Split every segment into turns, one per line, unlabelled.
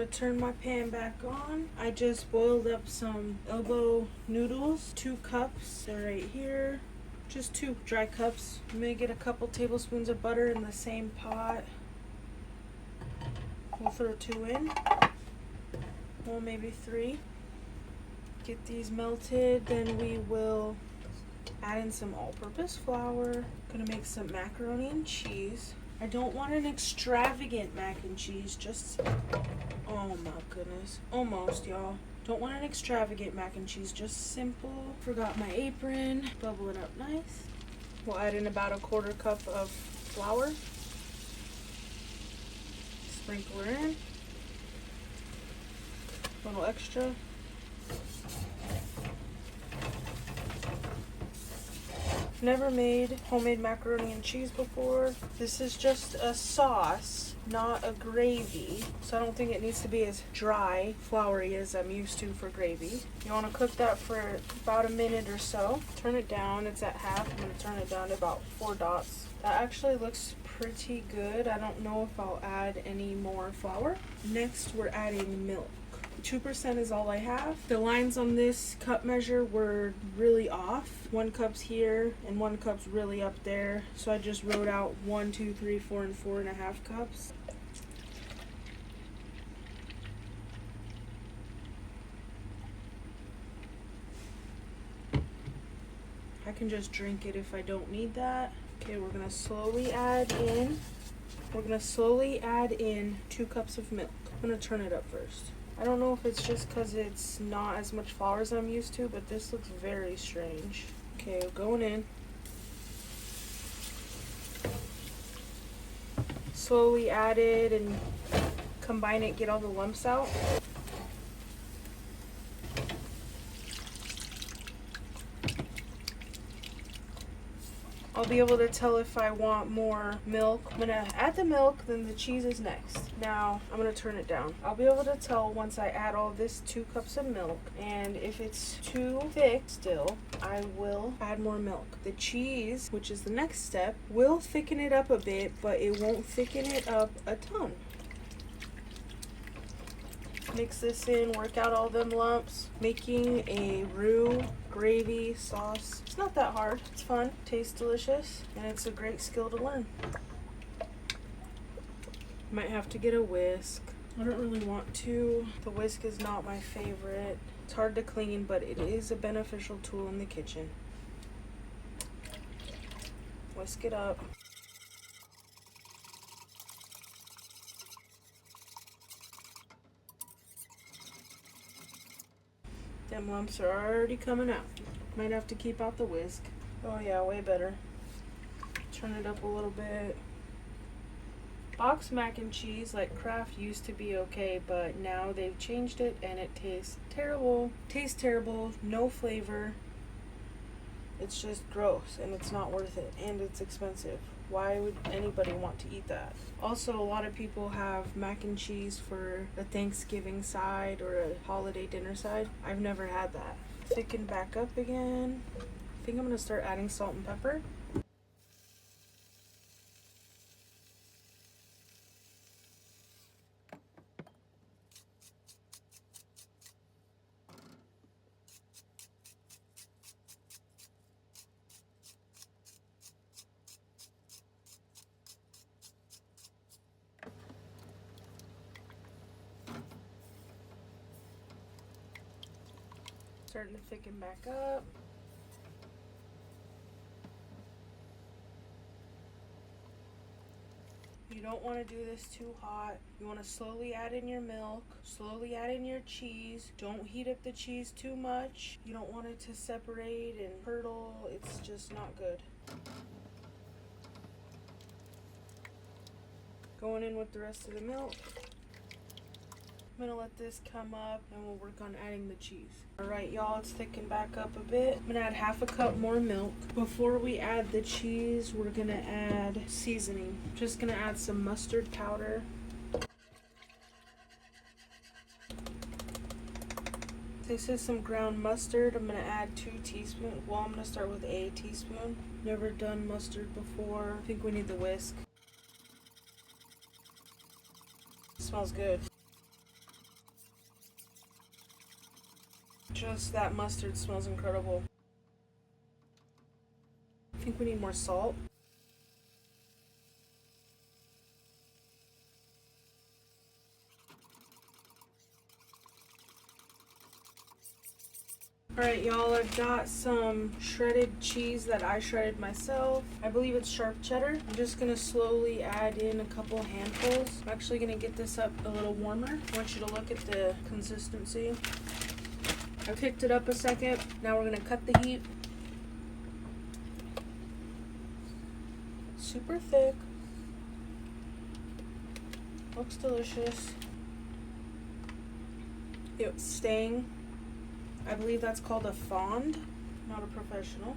gonna turn my pan back on. I just boiled up some elbow noodles, 2 cups. They're right here. Just 2 dry cups. I'm gonna get a couple tablespoons of butter in the same pot. We'll throw 2 in. Well, maybe 3. Get these melted, then we will add in some all-purpose flour. Gonna make some macaroni and cheese. I don't want an extravagant mac and cheese, just, oh my goodness, almost, y'all. Don't want an extravagant mac and cheese, just simple. Forgot my apron, bubble it up nice. We'll add in about a 1/4 cup of flour. Sprinkle her in. A little extra. Never made homemade macaroni and cheese before. This is just a sauce, not a gravy, so I don't think it needs to be as dry, floury as I'm used to for gravy. You want to cook that for about a minute or so. Turn it down. It's at half. I'm going to turn it down to about 4 dots. That actually looks pretty good. I don't know if I'll add any more flour. Next, we're adding milk. 2% is all I have. The lines on this cup measure were really off. 1 cup's here and 1 cup's really up there. So I just wrote out 1, 2, 3, 4, and 4.5 cups. I can just drink it if I don't need that. Okay, we're gonna slowly add in 2 cups of milk. I'm gonna turn it up first. I don't know if it's just because it's not as much flour as I'm used to, but this looks very strange. Okay, going in. Slowly add it and combine it, get all the lumps out. I'll be able to tell if I want more milk. I'm gonna add the milk, then the cheese is next. Now, I'm gonna turn it down. I'll be able to tell once I add all this 2 cups of milk, and if it's too thick still, I will add more milk. The cheese, which is the next step, will thicken it up a bit, but it won't thicken it up a ton. Mix this in, work out all them lumps. Making a roux gravy sauce. It's not that hard. It's fun, tastes delicious, and it's a great skill to learn. Might have to get a whisk. I don't really want to. The whisk is not my favorite. It's hard to clean, but it is a beneficial tool in the kitchen. Whisk it up. Them lumps are already coming out. Might have to keep out the whisk. Oh yeah, way better. Turn it up a little bit. Box mac and cheese like Kraft used to be okay, but now they've changed it and it tastes terrible. Tastes terrible, no flavor. It's just gross and it's not worth it, and it's expensive. Why would anybody want to eat that? Also, a lot of people have mac and cheese for a Thanksgiving side or a holiday dinner side. I've never had that. Thicken back up again. I think I'm gonna start adding salt and pepper. Starting to thicken back up. You don't want to do this too hot. You want to slowly add in your milk, slowly add in your cheese. Don't heat up the cheese too much. You don't want it to separate and curdle. It's just not good. Going in with the rest of the milk. I'm gonna let this come up and we'll work on adding the cheese. Alright y'all, it's thickened back up a bit. I'm gonna add 1/2 cup more milk. Before we add the cheese, we're gonna add seasoning. Just gonna add some mustard powder. This is some ground mustard. I'm gonna add 2 teaspoons. Well, I'm gonna start with a teaspoon. Never done mustard before. I think we need the whisk. It smells good. Just that mustard smells incredible. I think we need more salt. Alright, y'all, I've got some shredded cheese that I shredded myself. I believe it's sharp cheddar. I'm just going to slowly add in a couple handfuls. I'm actually going to get this up a little warmer. I want you to look at the consistency. I picked it up a second. Now we're going to cut the heat. Super thick. Looks delicious. It's staying. I believe that's called a fond. Not a professional.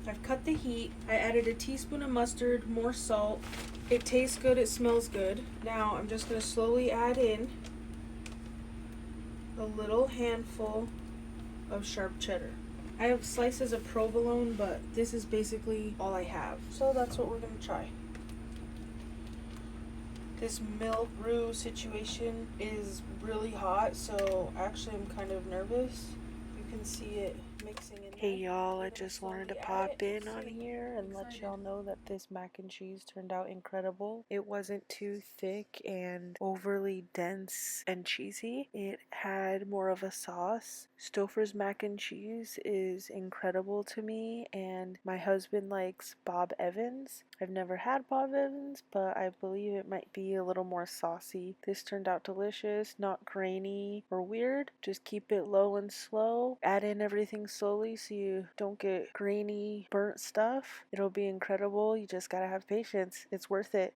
I've cut the heat. I added a teaspoon of mustard, more salt. It tastes good, it smells good. Now I'm just going to slowly add in a little handful of sharp cheddar. I have slices of provolone, but this is basically all I have. So that's what we're going to try. This milk roux situation is really hot, so actually I'm kind of nervous. You can see it mixing in. Hey y'all, I just wanted to pop in on here and let y'all know that this mac and cheese turned out incredible. It wasn't too thick and overly dense and cheesy. It had more of a sauce. Stouffer's mac and cheese is incredible to me, and my husband likes Bob Evans. I've never had Bob Evans, but I believe it might be a little more saucy. This turned out delicious, not grainy or weird. Just keep it low and slow. Add in everything slowly so you don't get grainy, burnt stuff. It'll be incredible. You just gotta have patience. It's worth it.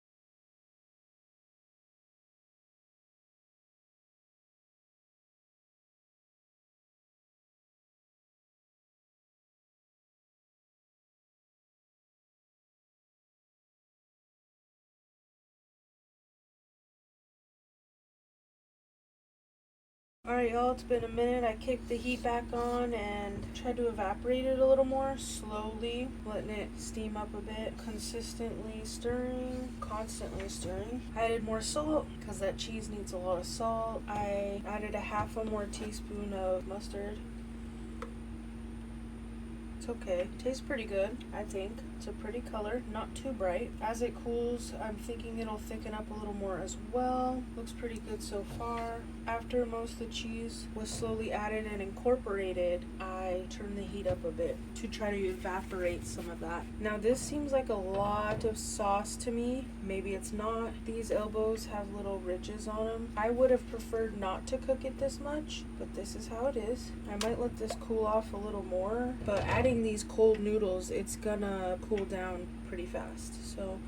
Alright y'all, it's been a minute. I kicked the heat back on and tried to evaporate it a little more slowly, letting it steam up a bit, consistently stirring, constantly stirring. I added more salt because that cheese needs a lot of salt. I added a half a more teaspoon of mustard. It's okay. Tastes pretty good, I think. It's a pretty color, not too bright. As it cools, I'm thinking it'll thicken up a little more as well. Looks pretty good so far. After most of the cheese was slowly added and incorporated, I turned the heat up a bit to try to evaporate some of that. Now this seems like a lot of sauce to me. Maybe it's not. These elbows have little ridges on them. I would have preferred not to cook it this much, but this is how it is. I might let this cool off a little more, but adding these cold noodles, it's gonna cool down pretty fast. So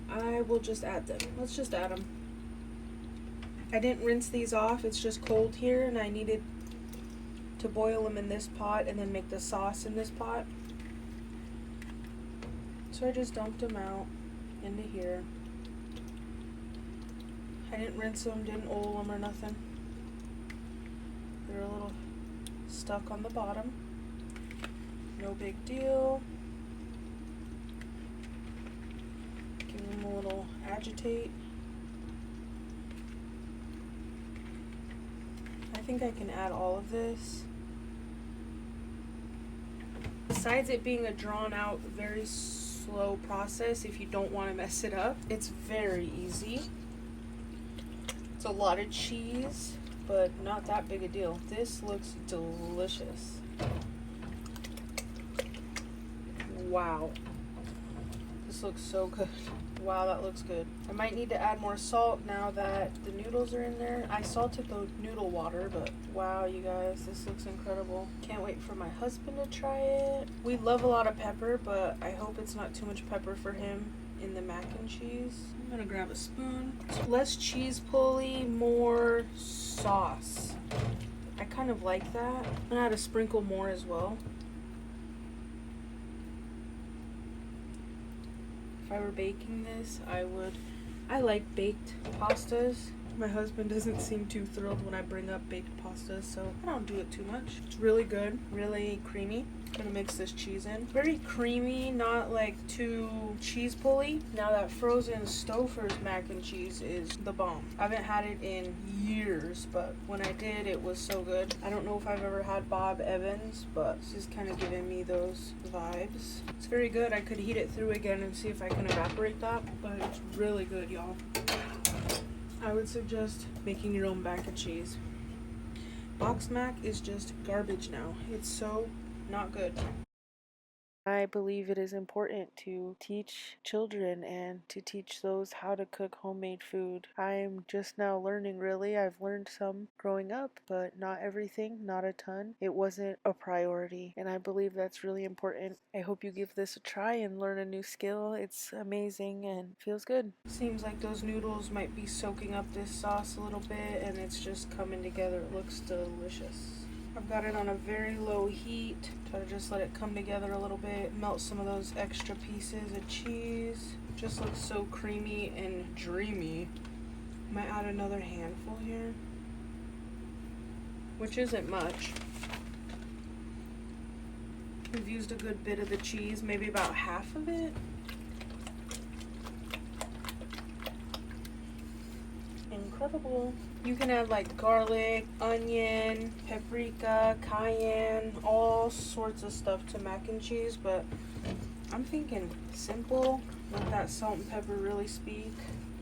I will just add them. Let's just add them. I didn't rinse these off. It's just cold here, and I needed to boil them in this pot and then make the sauce in this pot. So I just dumped them out into here. I didn't rinse them, didn't oil them or nothing. They're a little stuck on the bottom. No big deal. Give them a little agitate. I think I can add all of this. Besides it being a drawn out, very slow process, if you don't want to mess it up, it's very easy. It's a lot of cheese, but not that big a deal. This looks delicious. Wow. This looks so good. Wow, that looks good. I might need to add more salt now that the noodles are in there. I salted the noodle water, but wow, you guys, this looks incredible. Can't wait for my husband to try it. We love a lot of pepper, but I hope it's not too much pepper for him in the mac and cheese. I'm gonna grab a spoon. Less cheese pulley, more sauce. I kind of like that. I'm gonna add a sprinkle more as well. If I were baking this, I like baked pastas. My husband doesn't seem too thrilled when I bring up baked pasta, so I don't do it too much. It's really good, really creamy. Gonna mix this cheese in. Very creamy, not like too cheese pulley. Now that frozen Stouffer's mac and cheese is the bomb. I haven't had it in years, but when I did, it was so good. I don't know if I've ever had Bob Evans, but this is kind of giving me those vibes. It's very good. I could heat it through again and see if I can evaporate that, but it's really good, y'all. I would suggest making your own mac and cheese. Box mac is just garbage now. It's so not good. I believe it is important to teach children and to teach those how to cook homemade food. I'm just now learning, really. I've learned some growing up, but not everything, not a ton. It wasn't a priority, and I believe that's really important. I hope you give this a try and learn a new skill. It's amazing and feels good. Seems like those noodles might be soaking up this sauce a little bit, and it's just coming together. It looks delicious. I've got it on a very low heat. Try to just let it come together a little bit. Melt some of those extra pieces of cheese. Just looks so creamy and dreamy. Might add another handful here, which isn't much. We've used a good bit of the cheese, maybe about half of it. Incredible. You can add like garlic, onion, paprika, cayenne, all sorts of stuff to mac and cheese, but I'm thinking simple. Let that salt and pepper really speak.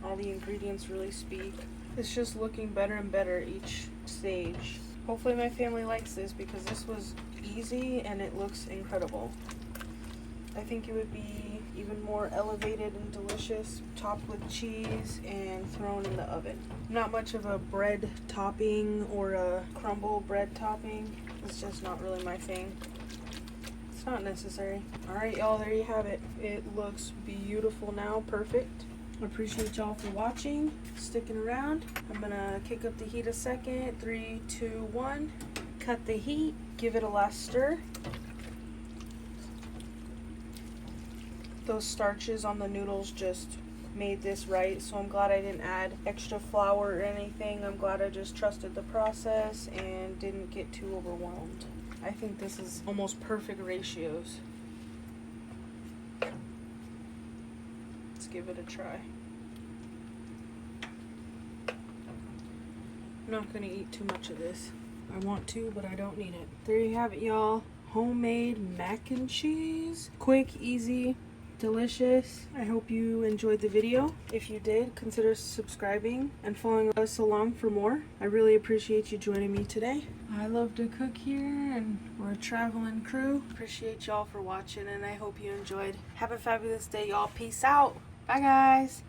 All the ingredients really speak. It's just looking better and better each stage. Hopefully my family likes this because this was easy and it looks incredible. I think it would be even more elevated and delicious, topped with cheese and thrown in the oven. Not much of a bread topping or a crumble bread topping. It's just not really my thing. It's not necessary. Alright, y'all, there you have it. It looks beautiful now, perfect. I appreciate y'all for watching, sticking around. I'm gonna kick up the heat a second. 3, 2, 1. Cut the heat, give it a last stir. Those starches on the noodles just made this right, so I'm glad I didn't add extra flour or anything. I'm glad I just trusted the process and didn't get too overwhelmed. I think this is almost perfect ratios. Let's give it a try. I'm not gonna eat too much of this. I want to, but I don't need it. There you have it, y'all. Homemade mac and cheese. Quick, easy, delicious. I hope you enjoyed the video. If you did, consider subscribing and following us along for more. I really appreciate you joining me today. I love to cook here and we're a traveling crew. Appreciate y'all for watching and I hope you enjoyed. Have a fabulous day, y'all. Peace out. Bye, guys.